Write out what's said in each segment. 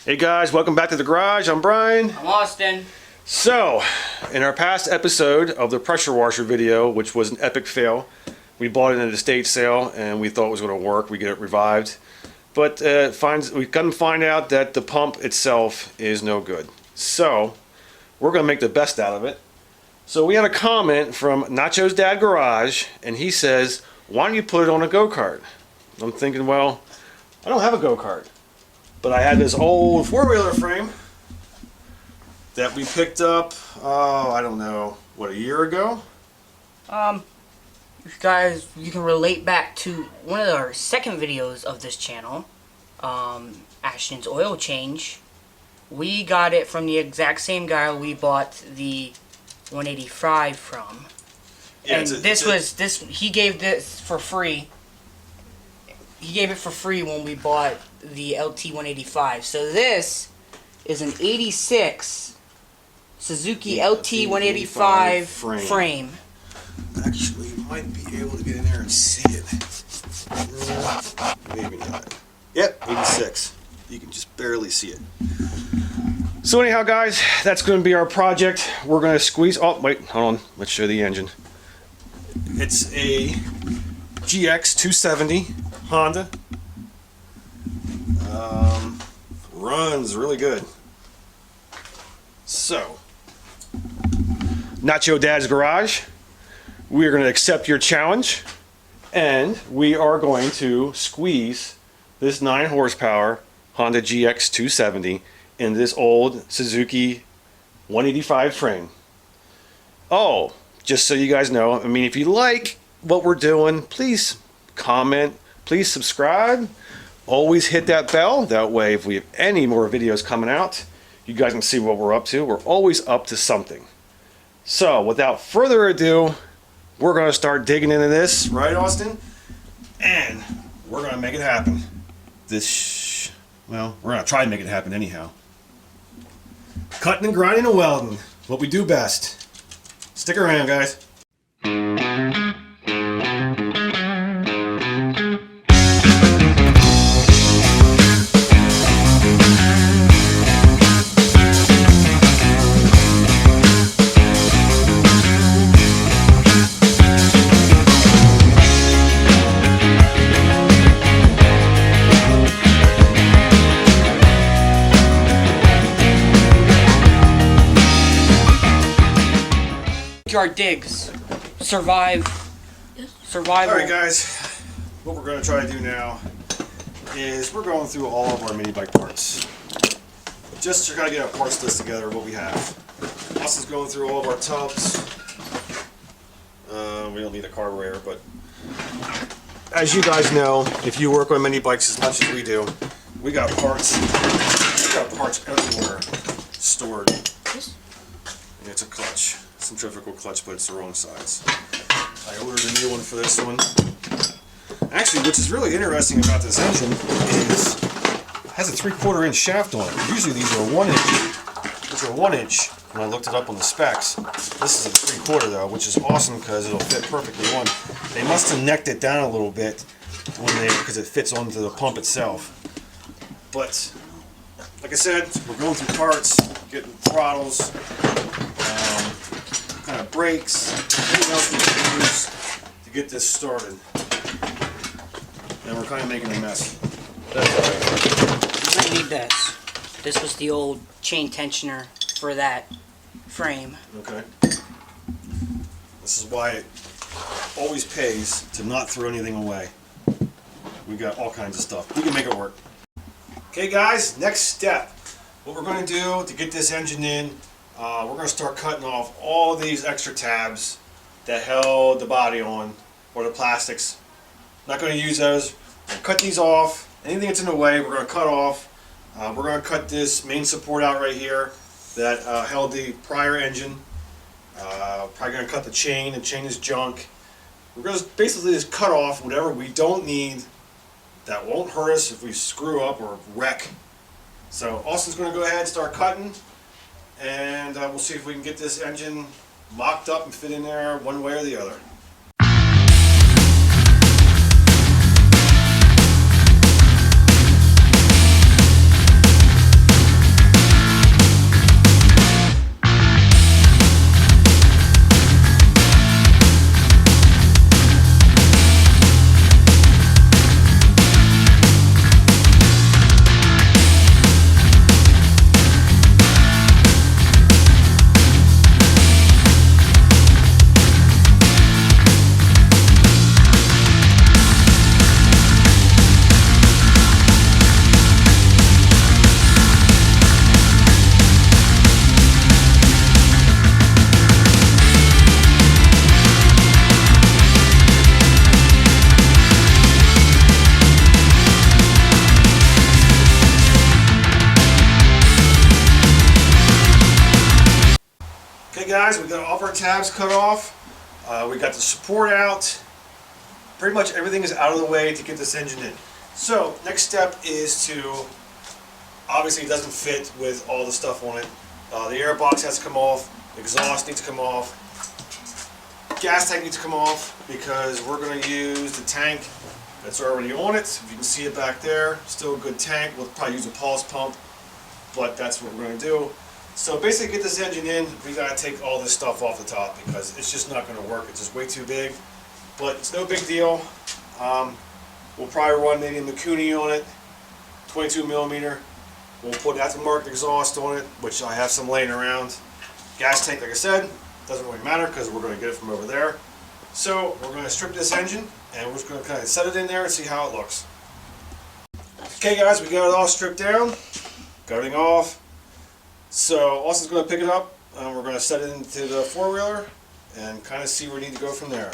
Hey guys, welcome back to the garage. I'm Brian. I'm Austin. So, in our past episode of the pressure washer video, which was an epic fail, we bought it at an estate sale and we thought it was going to work. We get it revived. But we come to find out that the pump itself is no good. So, we're going to make the best out of it. So we had a comment from Nacho's Dad Garage, and he says, why don't you put it on a go-kart? I'm thinking, well, I don't have a go-kart. But I had this old four-wheeler frame that we picked up, I don't know, what, a year ago? You guys, you can relate back to one of our second videos of this channel, Ashton's oil change. We got it from the exact same guy we bought the 185 from. Yeah, and he gave this for free. He gave it for free when we bought the LT185. So this is an 86 Suzuki LT185 frame. Actually, you might be able to get in there and see it. Maybe not. Yep, 86. You can just barely see it. So anyhow, guys, that's going to be our project. We're going to squeeze... Oh, wait, hold on. Let's show the engine. It's a GX270 Honda. Runs really good. So, Nacho Dad's Garage, we are going to accept your challenge, and we are going to squeeze this 9 horsepower Honda GX270 in this old Suzuki 185 frame. Oh, just so you guys know, I mean, if you like what we're doing, please comment, please subscribe, always hit that bell. That way, if we have any more videos coming out, you guys can see what we're up to. We're always up to something. So, without further ado, we're going to start digging into this, right, Austin? And we're going to make it happen. Well, we're going to try to make it happen anyhow. Cutting and grinding and welding. What we do best. Stick around, guys. Yard digs. Survival. Alright guys, what we're going to try to do now is we're going through all of our mini bike parts. Just to kind of get our parts list together of what we have. Austin's going through all of our tubs. We don't need a carburetor, but as you guys know, if you work on mini bikes as much as we do, we got parts everywhere stored. And it's a clutch. Centrifugal clutch, but it's the wrong size. I ordered a new one for this one. Actually, which is really interesting about this engine is it has a 3/4 inch shaft on it. Usually these are 1 inch. These are 1 inch. When I looked it up on the specs, this is a 3/4 though, which is awesome because it'll fit perfectly on. They must have necked it down a little bit because it fits onto the pump itself. But like I said, we're going through parts, getting throttles. Kind of brakes, anything else we can use to get this started. And we're kind of making a mess. That's all right. We're gonna need this. This was the old chain tensioner for that frame. Okay. This is why it always pays to not throw anything away. We got all kinds of stuff. We can make it work. Okay guys, next step. What we're going to do to get this engine in, we're going to start cutting off all of these extra tabs that held the body on, or the plastics. Not going to use those. We're going to cut these off. Anything that's in the way, we're going to cut off. We're going to cut this main support out right here that held the prior engine. Probably going to cut the chain. The chain is junk. We're going to basically just cut off whatever we don't need that won't hurt us if we screw up or wreck. So Austin's going to go ahead and start cutting. And we'll see if we can get this engine locked up and fit in there one way or the other. guys, we got all of our tabs cut off. We got the support out. Pretty much everything is out of the way to get this engine in. So next step is to, obviously it doesn't fit with all the stuff on it. The air box has to come off, the exhaust needs to come off, gas tank needs to come off because we're going to use the tank that's already on it. If you can see it back there, still a good tank. We'll probably use a pulse pump, but that's what we're going to do. So basically, get this engine in, we got to take all this stuff off the top because it's just not going to work. It's just way too big, but it's no big deal. We'll probably run maybe a Mikuni on it, 22 millimeter. We'll put aftermarket exhaust on it, which I have some laying around. Gas tank, like I said, doesn't really matter because we're going to get it from over there. So we're going to strip this engine and we're just going to kind of set it in there and see how it looks. Okay guys, we got it all stripped down, got everything off. So Austin's going to pick it up and we're going to set it into the four-wheeler and kind of see where we need to go from there.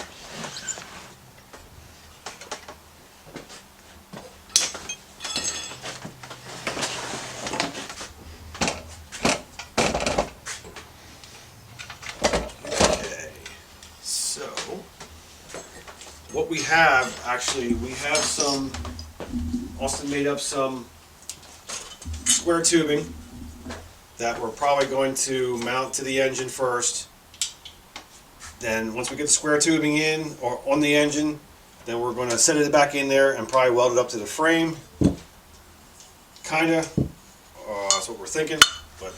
What we have, actually, we have some, Austin made up some square tubing that we're probably going to mount to the engine first. Then once we get the square tubing in, or on the engine, then we're going to set it back in there and probably weld it up to the frame. Kinda, that's what we're thinking, but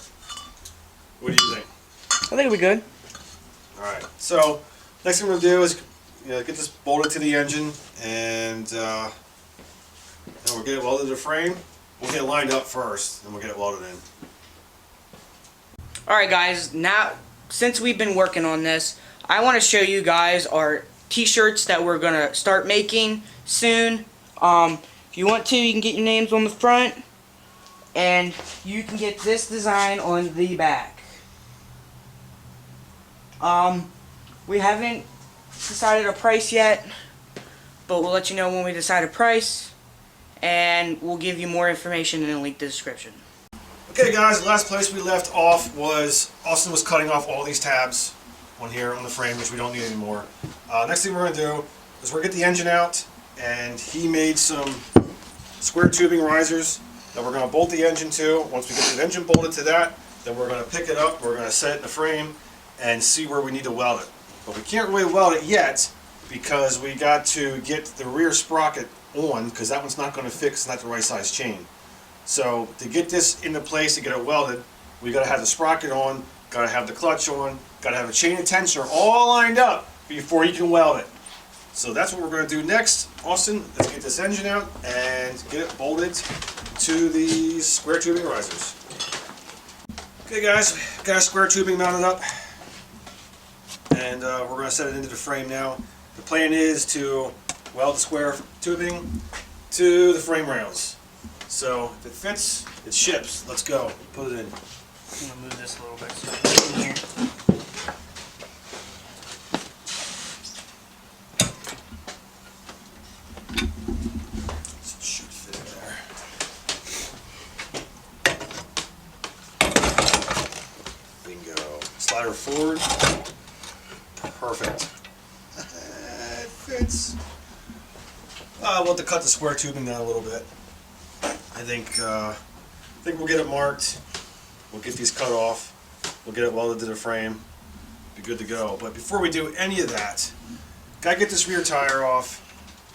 what do you think? I think it'll be good. Alright, so next thing we're going to do is get this bolted to the engine and we'll get it welded to the frame. We'll get it lined up first, then we'll get it welded in. Alright guys, now since we've been working on this, I want to show you guys our t-shirts that we're going to start making soon. If you want to, you can get your names on the front and you can get this design on the back. We haven't decided a price yet, but we'll let you know when we decide a price, and we'll give you more information in the link description. Okay guys, the last place we left off was Austin was cutting off all these tabs on here on the frame, which we don't need anymore. Next thing we're going to do is we're going to get the engine out, and he made some square tubing risers that we're going to bolt the engine to. Once we get the engine bolted to that, then we're going to pick it up, we're going to set it in the frame and see where we need to weld it. But we can't really weld it yet because we got to get the rear sprocket on, because that one's not going to fit, it's not the right size chain. So to get this into place, to get it welded, we got to have the sprocket on, got to have the clutch on, got to have a chain and tensioner all lined up before you can weld it. So that's what we're going to do next. Austin, let's get this engine out and get it bolted to these square tubing risers. Okay guys, got our square tubing mounted up. And we're going to set it into the frame now. The plan is to weld the square tubing to the frame rails. So if it fits, it ships. Let's go. Put it in. I'm going to move this a little bit so it's in here. It should fit in there. Bingo. Slider forward. Perfect. It fits. We'll have to cut the square tubing down a little bit. I think we'll get it marked. We'll get these cut off. We'll get it welded to the frame. Be good to go. But before we do any of that, gotta get this rear tire off.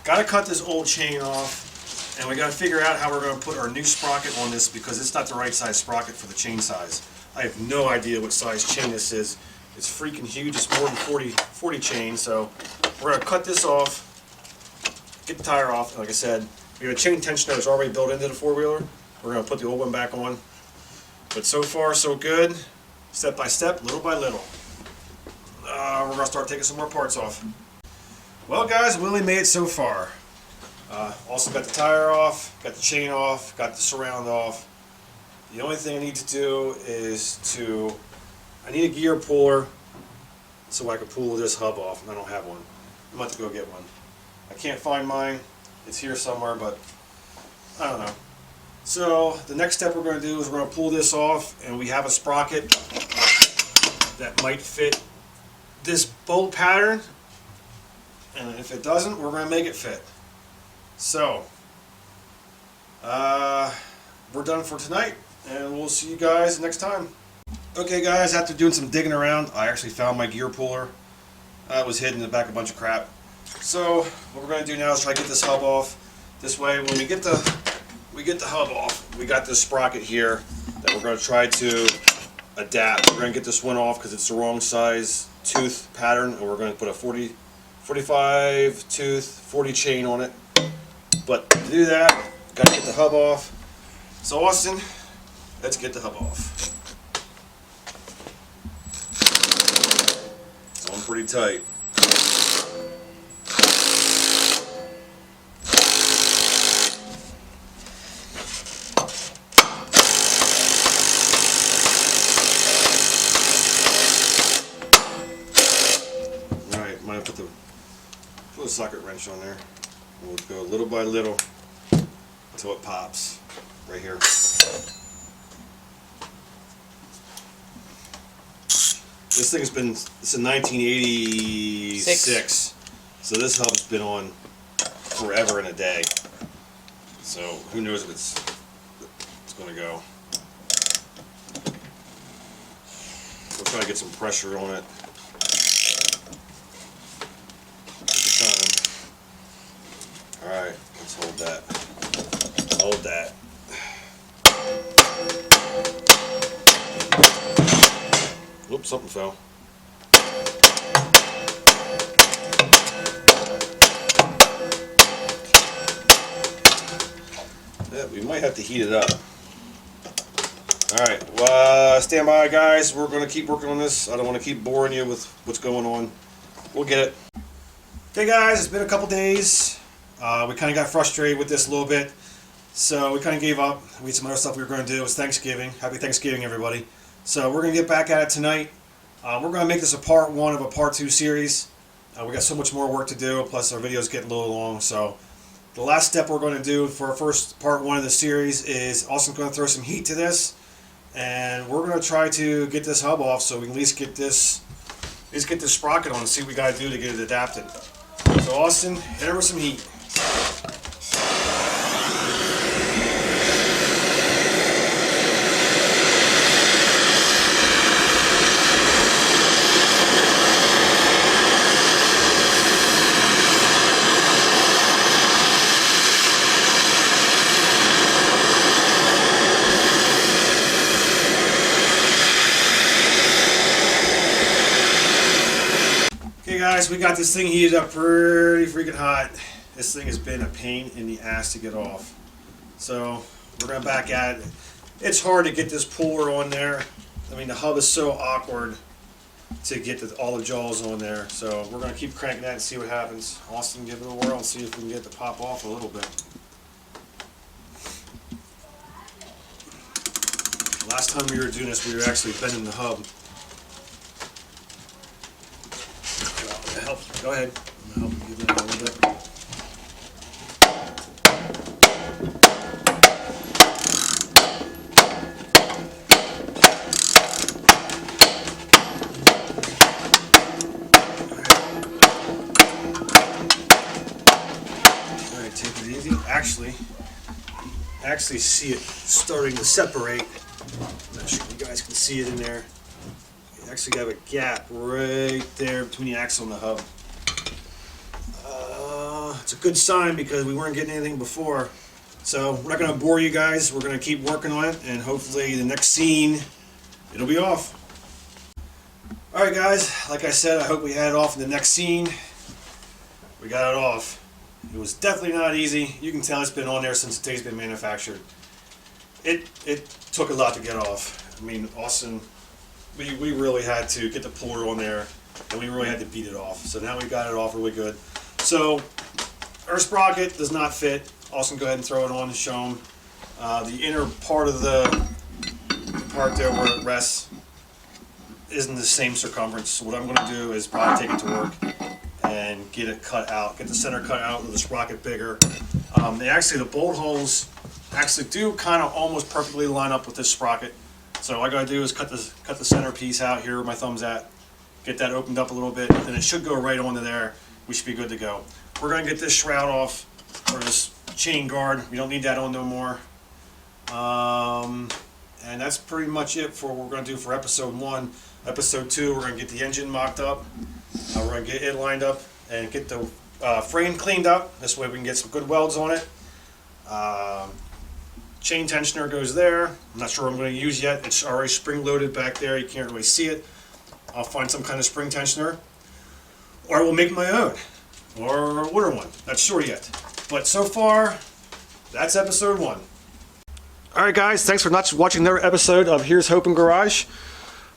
Gotta cut this old chain off. And we gotta figure out how we're gonna put our new sprocket on this because it's not the right size sprocket for the chain size. I have no idea what size chain this is. It's freaking huge. It's more than 40 chain. So we're gonna cut this off, get the tire off. Like I said, we have a chain tensioner that's already built into the four-wheeler. We're gonna put the old one back on. But so far, so good. Step by step, little by little. We're gonna start taking some more parts off. Well, guys, we only made it so far. Also got the tire off, got the chain off, got the surround off. The only thing I need to do is I need a gear puller so I can pull this hub off, and I don't have one. I'm about to go get one. I can't find mine. It's here somewhere, but I don't know. So the next step we're going to do is we're going to pull this off, and we have a sprocket that might fit this bolt pattern, and if it doesn't, we're going to make it fit. So we're done for tonight, and we'll see you guys next time. Okay guys, after doing some digging around, I actually found my gear puller. It was hidden in the back of a bunch of crap. So what we're going to do now is try to get this hub off. This way, when we get the hub off, we got this sprocket here that we're going to try to adapt. We're going to get this one off because it's the wrong size tooth pattern, and we're going to put a 45 tooth 40 chain on it. But to do that, got to get the hub off. So Austin, let's get the hub off. It's on pretty tight. Put a socket wrench on there. We'll go little by little until it pops right here. This thing's been, it's in 1986, so this hub's been on forever and a day. So who knows if it's going to go. We'll try to get some pressure on it. Alright, let's hold that. Hold that. Whoops, something fell. Yeah, we might have to heat it up. Alright, stand by guys. We're going to keep working on this. I don't want to keep boring you with what's going on. We'll get it. Okay guys, it's been a couple days. We kind of got frustrated with this a little bit, so we kind of gave up. We had some other stuff we were going to do. It was Thanksgiving. Happy Thanksgiving, everybody. So we're going to get back at it tonight. We're going to make this a part 1 of a part 2 series. We got so much more work to do, plus our video's getting a little long. So the last step we're going to do for our first part 1 of the series is Austin's going to throw some heat to this, and we're going to try to get this hub off so we can at least get this sprocket on and see what we got to do to get it adapted. So Austin, hit her with some heat. Okay guys, we got this thing heated up pretty freaking hot. This thing has been a pain in the ass to get off. So we're going to back at it. It's hard to get this puller on there. I mean, the hub is so awkward to get all the jaws on there. So we're going to keep cranking that and see what happens. Austin, give it a whirl and see if we can get it to pop off a little bit. Last time we were doing this, we were actually bending the hub. Go ahead. I'm going to help you give it a little bit. Alright, take it easy. Actually see it starting to separate. I'm not sure if you guys can see it in there. You actually have a gap right there between the axle and the hub. It's a good sign because we weren't getting anything before. So we're not going to bore you guys. We're going to keep working on it, and hopefully the next scene it'll be off. Alright guys, like I said, I hope we had it off in the next scene. We got it off. It was definitely not easy. You can tell it's been on there since the day's been manufactured. It took a lot to get off. I mean, Austin, we really had to get the puller on there, and we really had to beat it off. So now we got it off really good. So our sprocket does not fit. Austin, go ahead and throw it on and show them. The inner part of the part there where it rests isn't the same circumference. So what I'm going to do is probably take it to work and get it cut out, get the center cut out with the sprocket bigger. The bolt holes actually do kind of almost perfectly line up with this sprocket. So all I gotta do is cut the center piece out here where my thumb's at, get that opened up a little bit, and it should go right onto there. We should be good to go. We're gonna get this shroud off, or this chain guard. We don't need that on no more. And that's pretty much it for what we're gonna do for episode 1. Episode 2, we're gonna get the engine mocked up. We're gonna get it lined up and get the frame cleaned up. This way we can get some good welds on it. Chain tensioner goes there. I'm not sure what I'm going to use yet. It's already spring loaded back there. You can't really see it. I'll find some kind of spring tensioner, or I will make my own, or order one. Not sure yet. But so far, that's episode 1. Alright guys, thanks for watching another episode of Here's Hoping Garage.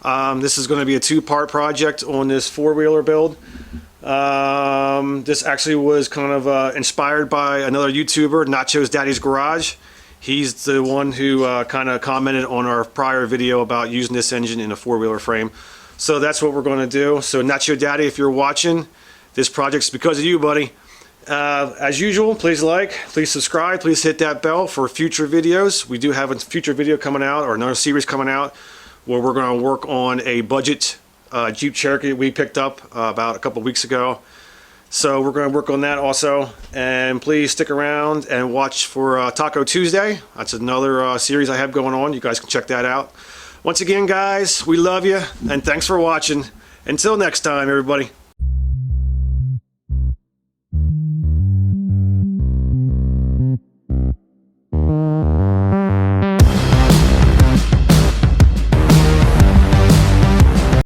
This is going to be a 2-part project on this 4-wheeler build. This actually was kind of inspired by another YouTuber, Nacho's Daddy's Garage. He's the one who kind of commented on our prior video about using this engine in a 4-wheeler frame. So that's what we're going to do. So Nacho Daddy, if you're watching, this project's because of you, buddy. As usual, please like, please subscribe, please hit that bell for future videos. We do have a future video coming out, or another series coming out, where we're going to work on a budget Jeep Cherokee we picked up about a couple weeks ago. So we're going to work on that also. And please stick around and watch for Taco Tuesday. That's another series I have going on. You guys can check that out. Once again, guys, we love you, and thanks for watching. Until next time, everybody.